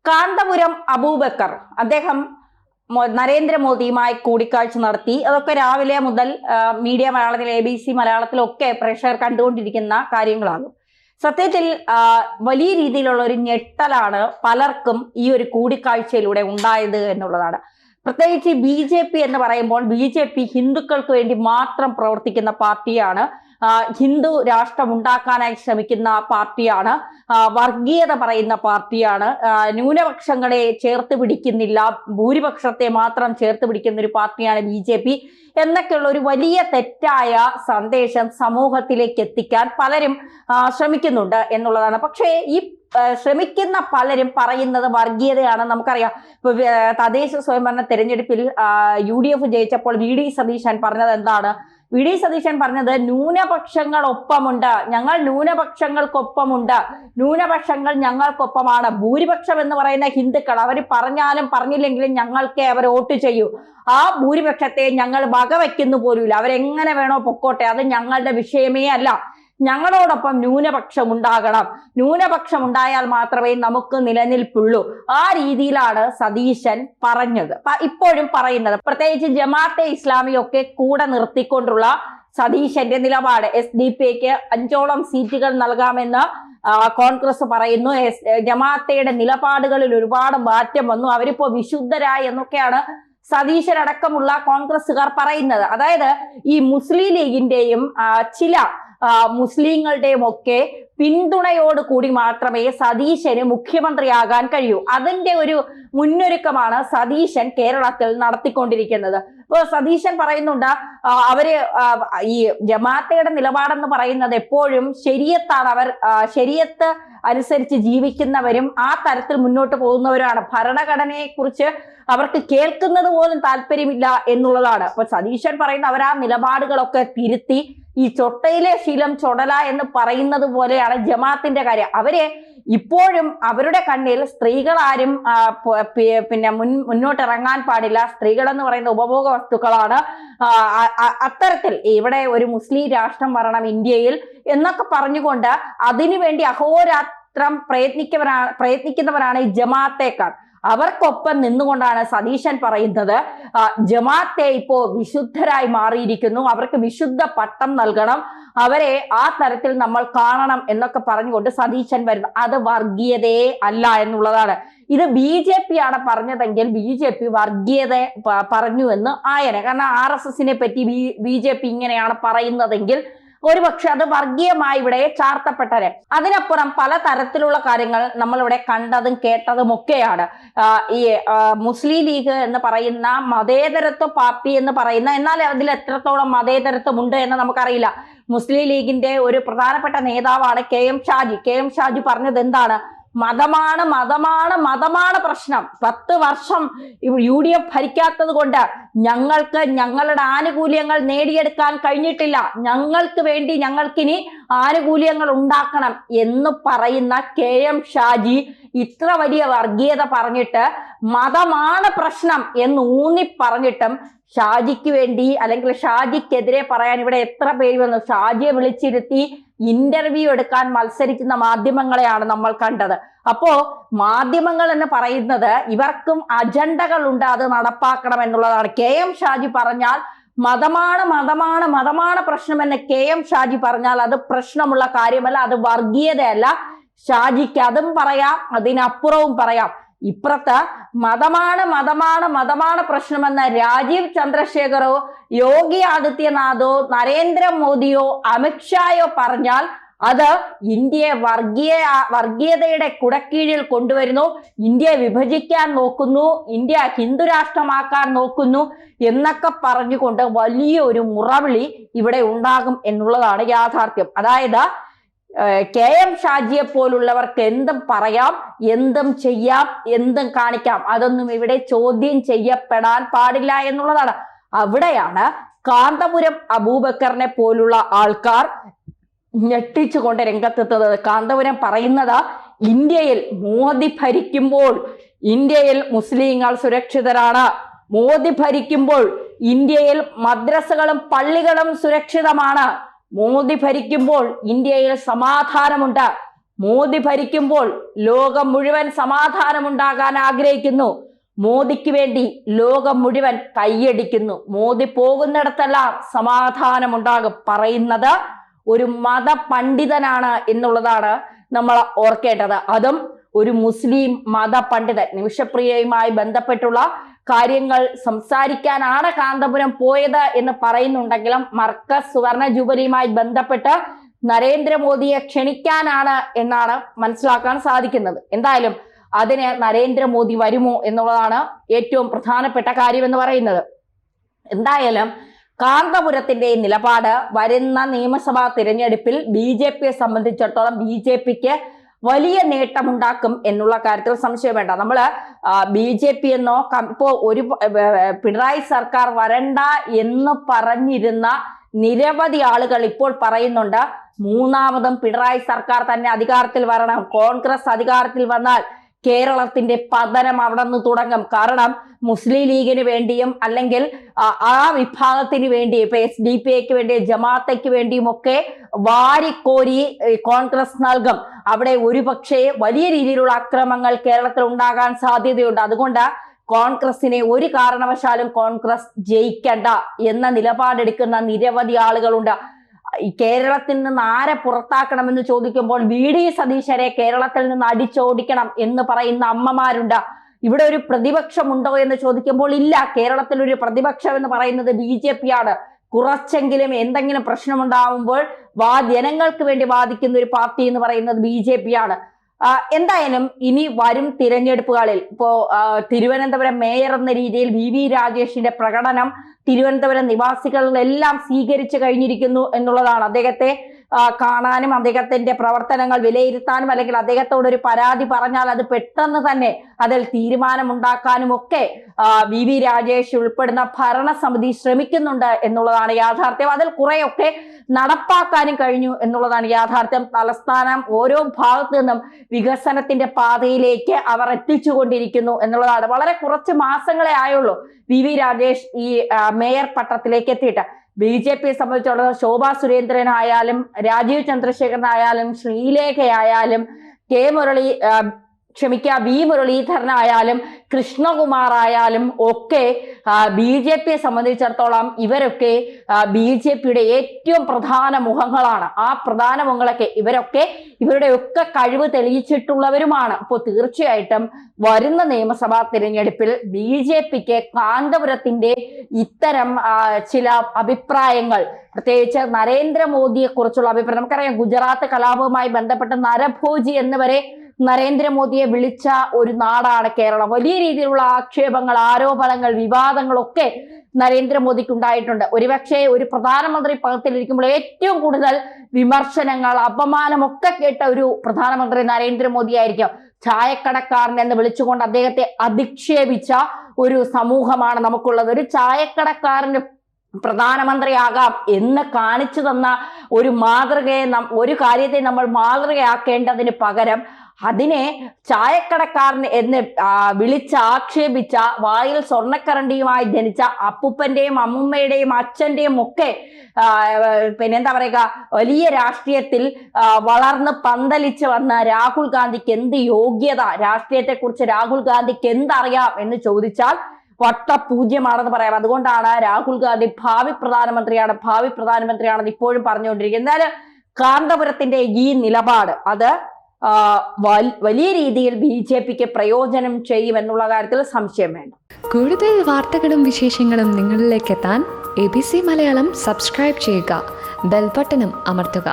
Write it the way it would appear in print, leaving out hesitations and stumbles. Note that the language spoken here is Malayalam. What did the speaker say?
കാന്തപുരം അബൂബക്കർ അദ്ദേഹം നരേന്ദ്രമോദിയുമായി കൂടിക്കാഴ്ച നടത്തി. അതൊക്കെ രാവിലെ മുതൽ മീഡിയ മലയാളത്തിൽ ABC മലയാളത്തിലൊക്കെ പ്രേക്ഷകർ കണ്ടുകൊണ്ടിരിക്കുന്ന കാര്യങ്ങളാണ്. സത്യത്തിൽ വലിയ രീതിയിലുള്ള ഒരു ഞെട്ടലാണ് പലർക്കും ഈ ഒരു കൂടിക്കാഴ്ചയിലൂടെ ഉണ്ടായത് എന്നുള്ളതാണ്. പ്രത്യേകിച്ച് BJP എന്ന് പറയുമ്പോൾ BJP ഹിന്ദുക്കൾക്ക് വേണ്ടി മാത്രം പ്രവർത്തിക്കുന്ന പാർട്ടിയാണ്. ഹിന്ദു രാഷ്ട്രം ഉണ്ടാക്കാനായി ശ്രമിക്കുന്ന പാർട്ടിയാണ്. വർഗീയത പറയുന്ന പാർട്ടിയാണ്. ന്യൂനപക്ഷങ്ങളെ ചേർത്ത് പിടിക്കുന്നില്ല, ഭൂരിപക്ഷത്തെ മാത്രം ചേർത്ത് പിടിക്കുന്ന ഒരു പാർട്ടിയാണ് BJP എന്നൊക്കെയുള്ള ഒരു വലിയ തെറ്റായ സന്ദേശം സമൂഹത്തിലേക്ക് എത്തിക്കാൻ പലരും ശ്രമിക്കുന്നുണ്ട് എന്നുള്ളതാണ്. പക്ഷേ ഈ ശ്രമിക്കുന്ന പലരും പറയുന്നത് വർഗീയതയാണ്. നമുക്കറിയാം, ഇപ്പൊ തദ്ദേശ സ്വയംഭരണ തെരഞ്ഞെടുപ്പിൽ UDF ജയിച്ചപ്പോൾ VD സതീശൻ പറഞ്ഞത് എന്താണ്? VD സതീശൻ പറഞ്ഞത് ന്യൂനപക്ഷങ്ങളൊപ്പമുണ്ട്, ഞങ്ങൾ ന്യൂനപക്ഷങ്ങൾക്കൊപ്പമുണ്ട്, ന്യൂനപക്ഷങ്ങൾ ഞങ്ങൾക്കൊപ്പമാണ്. ഭൂരിപക്ഷം എന്ന് പറയുന്ന ഹിന്ദുക്കൾ, അവർ പറഞ്ഞാലും പറഞ്ഞില്ലെങ്കിലും ഞങ്ങൾക്ക് അവർ വോട്ട് ചെയ്യൂ. ആ ഭൂരിപക്ഷത്തെ ഞങ്ങൾ വകവയ്ക്കുന്നു പോലുമില്ല. അവരെങ്ങനെ വേണോ പൊക്കോട്ടെ, അത് ഞങ്ങളുടെ വിഷയമേ അല്ല. ഞങ്ങളോടൊപ്പം ന്യൂനപക്ഷം ഉണ്ടാകണം, ന്യൂനപക്ഷം ഉണ്ടായാൽ മാത്രമേ നമുക്ക് നിലനിൽപ്പുള്ളൂ. ആ രീതിയിലാണ് സതീശൻ പറഞ്ഞത്, ഇപ്പോഴും പറയുന്നത്. പ്രത്യേകിച്ച് ജമാഅത്തെ ഇസ്ലാമിയൊക്കെ കൂടെ നിർത്തിക്കൊണ്ടുള്ള സതീശന്റെ നിലപാട്. SDP-ക്ക് 5ഓളം സീറ്റുകൾ നൽകാമെന്ന് കോൺഗ്രസ് പറയുന്നു. ജമാഅത്തയുടെ നിലപാടുകളിൽ ഒരുപാട് മാറ്റം വന്നു, അവരിപ്പോ വിശുദ്ധരായി എന്നൊക്കെയാണ് സതീശനടക്കമുള്ള കോൺഗ്രസുകാർ പറയുന്നത്. അതായത് ഈ മുസ്ലിം ലീഗിന്റെയും ചില മുസ്ലിങ്ങളുടെയും ഒക്കെ പിന്തുണയോട് കൂടി മാത്രമേ സതീശന് മുഖ്യമന്ത്രിയാകാൻ കഴിയൂ. അതിന്റെ ഒരു മുന്നൊരുക്കമാണ് സതീശൻ കേരളത്തിൽ നടത്തിക്കൊണ്ടിരിക്കുന്നത്. ഇപ്പൊ സതീശൻ പറയുന്നുണ്ട്, അവര് ഈ ജമാഅത്തയുടെ നിലപാടെന്ന് പറയുന്നത് എപ്പോഴും ശരീഅത്താണ്. അവർ ശരീഅത്ത് അനുസരിച്ച് ജീവിക്കുന്നവരും ആ തരത്തിൽ മുന്നോട്ട് പോകുന്നവരാണ്. ഭരണഘടനയെ കുറിച്ച് അവർക്ക് കേൾക്കുന്നത് പോലും താല്പര്യമില്ല എന്നുള്ളതാണ്. അപ്പൊ സതീശൻ പറയുന്ന അവർ ആ നിലപാടുകളൊക്കെ തിരുത്തി ഈ ചൊട്ടയിലെ ശീലം ചൊടല എന്ന് പറയുന്നത് പോലെയാണ് ജമാഅത്തിന്റെ കാര്യം. അവരെ ഇപ്പോഴും അവരുടെ കണ്ണിൽ സ്ത്രീകളാരും പിന്നെ മുന്നോട്ടിറങ്ങാൻ പാടില്ല, സ്ത്രീകൾ എന്ന് പറയുന്ന ഉപഭോഗ വസ്തുക്കളാണ്. അത്തരത്തിൽ ഇവിടെ ഒരു മുസ്ലിം രാഷ്ട്രം വരണം ഇന്ത്യയിൽ എന്നൊക്കെ പറഞ്ഞുകൊണ്ട് അതിനുവേണ്ടി അഹോരാത്രം പ്രയത്നിക്കുന്നവരാണ് ഈ ജമാഅത്തേക്കാർ. അവർക്കൊപ്പം നിന്നുകൊണ്ടാണ് സതീശൻ പറയുന്നത് ജമാഅത്തെ ഇപ്പോ വിശുദ്ധരായി മാറിയിരിക്കുന്നു, അവർക്ക് വിശുദ്ധ പട്ടം നൽകണം, അവരെ ആ തരത്തിൽ നമ്മൾ കാണണം എന്നൊക്കെ പറഞ്ഞുകൊണ്ട് സതീശൻ വരുന്നു. അത് വർഗീയതയെ അല്ല എന്നുള്ളതാണ്. ഇത് BJP ആണ് പറഞ്ഞതെങ്കിൽ BJP വർഗീയത പറഞ്ഞു എന്ന് ആയനെ. കാരണം RSSനെ പറ്റി BJP ഇങ്ങനെയാണ് പറയുന്നതെങ്കിൽ ഒരുപക്ഷെ അത് വർഗീയമായി ഇവിടെ ചാർത്തപ്പെട്ടവരെ. അതിനപ്പുറം പല തരത്തിലുള്ള കാര്യങ്ങൾ നമ്മളിവിടെ കണ്ടതും കേട്ടതും ഒക്കെയാണ്. ഈ മുസ്ലിം ലീഗ് എന്ന് പറയുന്ന മതേതരത്വ പാർട്ടി എന്ന് പറയുന്ന, എന്നാൽ അതിൽ എത്രത്തോളം മതേതരത്വം ഉണ്ട് എന്ന് നമുക്കറിയില്ല. മുസ്ലിം ലീഗിന്റെ ഒരു പ്രധാനപ്പെട്ട നേതാവാണ് KM ഷാജി പറഞ്ഞത് എന്താണ്? മതമാണ് മതമാണ് മതമാണ് പ്രശ്നം. 10 വർഷം UDF ഭരിക്കാത്തത് കൊണ്ട് ഞങ്ങൾക്ക് ഞങ്ങളുടെ ആനുകൂല്യങ്ങൾ നേടിയെടുക്കാൻ കഴിഞ്ഞിട്ടില്ല, ഞങ്ങൾക്ക് വേണ്ടി ഞങ്ങൾക്കിനി ആനുകൂല്യങ്ങൾ ഉണ്ടാക്കണം എന്ന് പറയുന്ന KM ഷാജി ഇത്ര വലിയ വർഗീയത പറഞ്ഞിട്ട് മതമാണ് പ്രശ്നം എന്ന് ഊന്നി പറഞ്ഞിട്ടും ഷാജിക്ക് വേണ്ടി അല്ലെങ്കിൽ ഷാജിക്കെതിരെ പറയാൻ ഇവിടെ എത്ര പേര് വന്നു? ഷാജിയെ വിളിച്ചിരുത്തി ഇന്റർവ്യൂ എടുക്കാൻ മത്സരിക്കുന്ന മാധ്യമങ്ങളെയാണ് നമ്മൾ കണ്ടത്. അപ്പോ മാധ്യമങ്ങൾ എന്ന് പറയുന്നത് ഇവർക്കും അജണ്ടകൾ ഉണ്ട്, അത് നടപ്പാക്കണം എന്നുള്ളതാണ്. KM ഷാജി പറഞ്ഞാൽ മതമാണ് മതമാണ് മതമാണ് പ്രശ്നമെന്ന് KM ഷാജി പറഞ്ഞാൽ അത് പ്രശ്നമുള്ള കാര്യമല്ല, അത് വർഗീയതയല്ല. ഷാജിക്ക് അതും പറയാം, അതിനപ്പുറവും പറയാം. ഇപ്പുറത്ത് മതമാണ് മതമാണ് മതമാണ് പ്രശ്നമെന്ന് രാജീവ് ചന്ദ്രശേഖറോ യോഗി ആദിത്യനാഥോ നരേന്ദ്രമോദിയോ അമിത്ഷായോ പറഞ്ഞാൽ അത് ഇന്ത്യയെ വർഗീയതയുടെ കുടക്കീഴിൽ കൊണ്ടുവരുന്നു, ഇന്ത്യയെ വിഭജിക്കാൻ നോക്കുന്നു, ഇന്ത്യ ഹിന്ദു രാഷ്ട്രമാക്കാൻ നോക്കുന്നു എന്നൊക്കെ പറഞ്ഞുകൊണ്ട് വലിയൊരു മുറവിളി ഇവിടെ ഉണ്ടാകും എന്നുള്ളതാണ് യാഥാർത്ഥ്യം. അതായത് KM ഷാജിയെ പോലുള്ളവർക്ക് എന്തും പറയാം, എന്തും ചെയ്യാം, എന്തും കാണിക്കാം, അതൊന്നും ഇവിടെ ചോദ്യം ചെയ്യപ്പെടാൻ പാടില്ല എന്നുള്ളതാണ്. അവിടെയാണ് കാന്തപുരം അബൂബക്കറിനെ പോലുള്ള ആൾക്കാർ ഞെട്ടിച്ചുകൊണ്ട് രംഗത്തെത്തുന്നത്. കാന്തപുരം പറയുന്നത് ഇന്ത്യയിൽ മോദി ഭരിക്കുമ്പോൾ ഇന്ത്യയിൽ മുസ്ലിങ്ങൾ സുരക്ഷിതരാണ്, മോദി ഭരിക്കുമ്പോൾ ഇന്ത്യയിൽ മദ്രസകളും പള്ളികളും സുരക്ഷിതമാണ്, മോദി ഭരിക്കുമ്പോൾ ഇന്ത്യയിൽ സമാധാനമുണ്ട്, മോദി ഭരിക്കുമ്പോൾ ലോകം മുഴുവൻ സമാധാനമുണ്ടാകാൻ ആഗ്രഹിക്കുന്നു. മോദിക്ക് വേണ്ടി ലോകം മുഴുവൻ കൈയടിക്കുന്നു. മോദി പോകുന്നിടത്തെല്ലാം സമാധാനമുണ്ടാകും. പറയുന്നത് ഒരു മതപണ്ഡിതനാണ് എന്നുള്ളതാണ് നമ്മൾ ഓർക്കേണ്ടത്. അതും ഒരു മുസ്ലിം മതപണ്ഡിതൻ. നിമിഷപ്രിയയുമായി ബന്ധപ്പെട്ടുള്ള കാര്യങ്ങൾ സംസാരിക്കാനാണ് കാന്തപുരം പോയത് എന്ന് പറയുന്നുണ്ടെങ്കിലും മർക്കസ് സുവർണ ജൂബിലിയുമായി ബന്ധപ്പെട്ട് നരേന്ദ്രമോദിയെ ക്ഷണിക്കാനാണ് എന്നാണ് മനസ്സിലാക്കാൻ സാധിക്കുന്നത്. എന്തായാലും അതിന് നരേന്ദ്രമോദി വരുമോ എന്നുള്ളതാണ് ഏറ്റവും പ്രധാനപ്പെട്ട കാര്യം എന്ന് പറയുന്നത്. എന്തായാലും കാന്തപുരത്തിന്റെ നിലപാട് വരുന്ന നിയമസഭാ തിരഞ്ഞെടുപ്പിൽ BJPയെ സംബന്ധിച്ചിടത്തോളം BJPക്ക് വലിയ നേട്ടമുണ്ടാക്കും എന്നുള്ള കാര്യത്തിൽ സംശയം വേണ്ട. നമ്മള് BJP എന്നോ ഇപ്പോ ഒരു പിണറായി സർക്കാർ വരണ്ട എന്ന് പറഞ്ഞിരുന്ന നിരവധി ആളുകൾ ഇപ്പോൾ പറയുന്നുണ്ട് മൂന്നാമതും പിണറായി സർക്കാർ തന്നെ അധികാരത്തിൽ വരണം. കോൺഗ്രസ് അധികാരത്തിൽ വന്നാൽ കേരളത്തിന്റെ പതനം അവിടെ നിന്ന് തുടങ്ങും. കാരണം മുസ്ലിം ലീഗിന് വേണ്ടിയും അല്ലെങ്കിൽ ആ വിഭാഗത്തിന് വേണ്ടി ഇപ്പൊ SDP വേണ്ടി ജമാഅത്തേക്ക് വേണ്ടിയും ഒക്കെ വാരിക്കോരി കോൺഗ്രസ് നൽകും. അവിടെ ഒരുപക്ഷെ വലിയ രീതിയിലുള്ള അക്രമങ്ങൾ കേരളത്തിൽ ഉണ്ടാകാൻ സാധ്യതയുണ്ട്. അതുകൊണ്ട് കോൺഗ്രസിനെ ഒരു കാരണവശാലും കോൺഗ്രസ് ജയിക്കണ്ട എന്ന നിലപാടെടുക്കുന്ന നിരവധി ആളുകളുണ്ട്. കേരളത്തിൽ നിന്ന് ആരെ പുറത്താക്കണമെന്ന് ചോദിക്കുമ്പോൾ VD സതീശനെ കേരളത്തിൽ നിന്ന് അടിച്ചോടിക്കണം എന്ന് പറയുന്ന അമ്മമാരുണ്ട്. ഇവിടെ ഒരു പ്രതിപക്ഷമുണ്ടോ എന്ന് ചോദിക്കുമ്പോൾ ഇല്ല. കേരളത്തിൽ ഒരു പ്രതിപക്ഷം എന്ന് പറയുന്നത് BJP ആണ്. കുറച്ചെങ്കിലും എന്തെങ്കിലും പ്രശ്നമുണ്ടാവുമ്പോൾ ജനങ്ങൾക്ക് വേണ്ടി വാദിക്കുന്ന ഒരു പാർട്ടി എന്ന് പറയുന്നത് BJP ആണ്. എന്തായാലും ഇനി വരും തിരഞ്ഞെടുപ്പുകളിൽ ഇപ്പോ തിരുവനന്തപുരം മേയർ എന്ന രീതിയിൽ VV രാജേഷിന്റെ പ്രകടനം തിരുവനന്തപുരം നിവാസികളെല്ലാം സ്വീകരിച്ചു കഴിഞ്ഞിരിക്കുന്നു എന്നുള്ളതാണ്. അദ്ദേഹത്തെ കാണാനും അദ്ദേഹത്തിന്റെ പ്രവർത്തനങ്ങൾ വിലയിരുത്താനും അല്ലെങ്കിൽ അദ്ദേഹത്തോടൊരു പരാതി പറഞ്ഞാൽ അത് പെട്ടെന്ന് തന്നെ അതിൽ തീരുമാനമുണ്ടാക്കാനും ഒക്കെ VV രാജേഷ് ഉൾപ്പെടുന്ന ഭരണസമിതി ശ്രമിക്കുന്നുണ്ട് എന്നുള്ളതാണ് യാഥാർത്ഥ്യം. അതിൽ കുറെയൊക്കെ നടപ്പാക്കാനും കഴിഞ്ഞു എന്നുള്ളതാണ് യാഥാർത്ഥ്യം. തലസ്ഥാനം ഓരോ ഭാഗത്തു നിന്നും വികസനത്തിന്റെ പാതയിലേക്ക് അവർ എത്തിച്ചുകൊണ്ടിരിക്കുന്നു എന്നുള്ളതാണ്. വളരെ കുറച്ച് മാസങ്ങളെ ആയുള്ളൂ VV രാജേഷ് ഈ മേയർ പട്ടത്തിലേക്ക് എത്തിയിട്ട്. BJPയെ സംബന്ധിച്ചിടത്തോളം ശോഭാ സുരേന്ദ്രനായാലും രാജീവ് ചന്ദ്രശേഖരനായാലും ശ്രീലേഖയായാലും V മുരളീധരനായാലും കൃഷ്ണകുമാർ ആയാലും ഒക്കെ BJPയെ സംബന്ധിച്ചിടത്തോളം ഇവരൊക്കെ BJPയുടെ ഏറ്റവും പ്രധാന മുഖങ്ങളാണ്. ആ പ്രധാന മുഖങ്ങളൊക്കെ ഇവരുടെയൊക്കെ കഴിവ് തെളിയിച്ചിട്ടുള്ളവരുമാണ്. അപ്പോൾ തീർച്ചയായിട്ടും വരുന്ന നിയമസഭാ തിരഞ്ഞെടുപ്പിൽ BJPക്ക് കാന്തപുരത്തിന്റെ ഇത്തരം ചില അഭിപ്രായങ്ങൾ, പ്രത്യേകിച്ച് നരേന്ദ്രമോദിയെ കുറിച്ചുള്ള അഭിപ്രായം, നമുക്കറിയാം ഗുജറാത്ത് കലാപവുമായി ബന്ധപ്പെട്ട് നരഭോജി എന്നിവരെ നരേന്ദ്രമോദിയെ വിളിച്ച ഒരു നാടാണ് കേരളം. വലിയ രീതിയിലുള്ള ആക്ഷേപങ്ങൾ, ആരോപണങ്ങൾ, വിവാദങ്ങളൊക്കെ നരേന്ദ്രമോദിക്ക് ഉണ്ടായിട്ടുണ്ട്. ഒരുപക്ഷെ ഒരു പ്രധാനമന്ത്രി പദത്തിലിരിക്കുമ്പോൾ ഏറ്റവും കൂടുതൽ വിമർശനങ്ങൾ, അപമാനമൊക്കെ കേട്ട ഒരു പ്രധാനമന്ത്രി നരേന്ദ്രമോദി ആയിരിക്കും. ചായക്കടക്കാരൻ എന്ന് വിളിച്ചുകൊണ്ട് അദ്ദേഹത്തെ അധിക്ഷേപിച്ച ഒരു സമൂഹമാണ് നമുക്കുള്ളത്. ഒരു ചായക്കടക്കാരന് പ്രധാനമന്ത്രിയാകാം എന്ന് കാണിച്ചു തന്ന ഒരു മാതൃകയെ ഒരു കാര്യത്തെ നമ്മൾ മാതൃകയാക്കേണ്ടതിന് പകരം അതിനെ ചായക്കടക്കാരൻ എന്ന് വിളിച്ച് ആക്ഷേപിച്ച, വായിൽ സ്വർണ്ണക്കരണ്ടിയുമായി ജനിച്ച അപ്പൂപ്പന്റെയും അമ്മുമ്മയുടെയും അച്ഛന്റെയും ഒക്കെ പിന്നെന്താ പറയുക, വലിയ രാഷ്ട്രീയത്തിൽ വളർന്ന് പന്തലിച്ച് വന്ന രാഹുൽ ഗാന്ധിക്ക് എന്ത് യോഗ്യത, രാഷ്ട്രീയത്തെക്കുറിച്ച് രാഹുൽ ഗാന്ധിക്ക് എന്തറിയാം എന്ന് ചോദിച്ചാൽ വട്ടപൂജ്യമാണെന്ന് പറയാം. അതുകൊണ്ടാണ് രാഹുൽ ഗാന്ധി ഭാവി പ്രധാനമന്ത്രിയാണെന്ന് ഇപ്പോഴും പറഞ്ഞുകൊണ്ടിരിക്കുന്നത്. എന്നാലും കാന്തപുരത്തിന്റെ ഈ നിലപാട് അത് വലിയ രീതിയിൽ BJPക്ക് പ്രയോജനം ചെയ്യുമെന്നുള്ള കാര്യത്തിൽ സംശയം വേണ്ട. കൂടുതൽ വാർത്തകളും വിശേഷങ്ങളും നിങ്ങളിലേക്ക് എത്താൻ ABC മലയാളം സബ്സ്ക്രൈബ് ചെയ്യുക, ബെൽ ബട്ടണും അമർത്തുക.